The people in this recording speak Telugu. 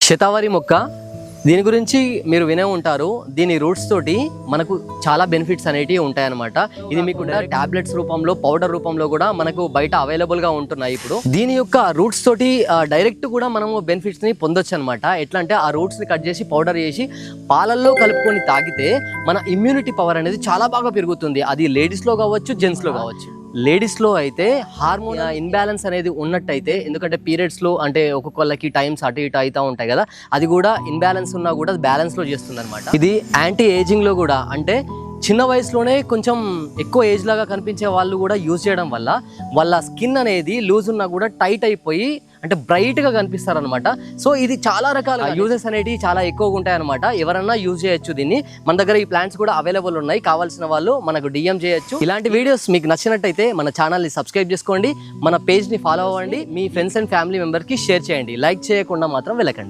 శతావరి మొక్క దీని గురించి మీరు వినే ఉంటారు. దీని రూట్స్ తోటి మనకు చాలా బెనిఫిట్స్ అనేటివి ఉంటాయన్నమాట. ఇది మీకు టాబ్లెట్స్ రూపంలో, పౌడర్ రూపంలో కూడా మనకు బయట అవైలబుల్గా ఉంటున్నాయి. ఇప్పుడు దీని యొక్క రూట్స్ తోటి డైరెక్ట్ కూడా మనము బెనిఫిట్స్ని పొందొచ్చు అనమాట. ఎట్లా అంటే ఆ రూట్స్ని కట్ చేసి పౌడర్ చేసి పాలల్లో కలుపుకొని తాగితే మన ఇమ్యూనిటీ పవర్ అనేది చాలా బాగా పెరుగుతుంది. అది లేడీస్లో కావచ్చు, జెంట్స్లో కావచ్చు. లేడీస్లో అయితే హార్మోన్ ఇన్బ్యాలెన్స్ అనేది ఉన్నట్టయితే, ఎందుకంటే పీరియడ్స్లో అంటే ఒక్కొక్కళ్ళకి టైమ్స్ అటు ఇటు అవుతూ ఉంటాయి కదా, అది కూడా ఇన్బ్యాలెన్స్ ఉన్నా కూడా బ్యాలెన్స్లో చేస్తుంది అనమాట. ఇది యాంటీ ఏజింగ్లో కూడా, అంటే చిన్న వయసులోనే కొంచెం ఎక్కువ ఏజ్ లాగా కనిపించే వాళ్ళు కూడా యూజ్ చేయడం వల్ల వాళ్ళ స్కిన్ అనేది లూజ్ ఉన్నా కూడా టైట్ అయిపోయి అంటే బ్రైట్గా కనిపిస్తారు అనమాట. సో ఇది చాలా రకాల యూజెస్ అనేవి చాలా ఎక్కువగా ఉంటాయి అనమాట. ఎవరన్నా యూజ్ చేయొచ్చు దీన్ని. మన దగ్గర ఈ ప్లాంట్స్ కూడా అవైలబుల్ ఉన్నాయి. కావాల్సిన వాళ్ళు మనకు డిఎం చేయొచ్చు. ఇలాంటి వీడియోస్ మీకు నచ్చినట్టయితే మన ఛానల్ని సబ్స్క్రైబ్ చేసుకోండి, మన పేజ్ని ఫాలో అవ్వండి, మీ ఫ్రెండ్స్ అండ్ ఫ్యామిలీ మెంబర్కి షేర్ చేయండి. లైక్ చేయకుండా మాత్రం వెళ్ళకండి.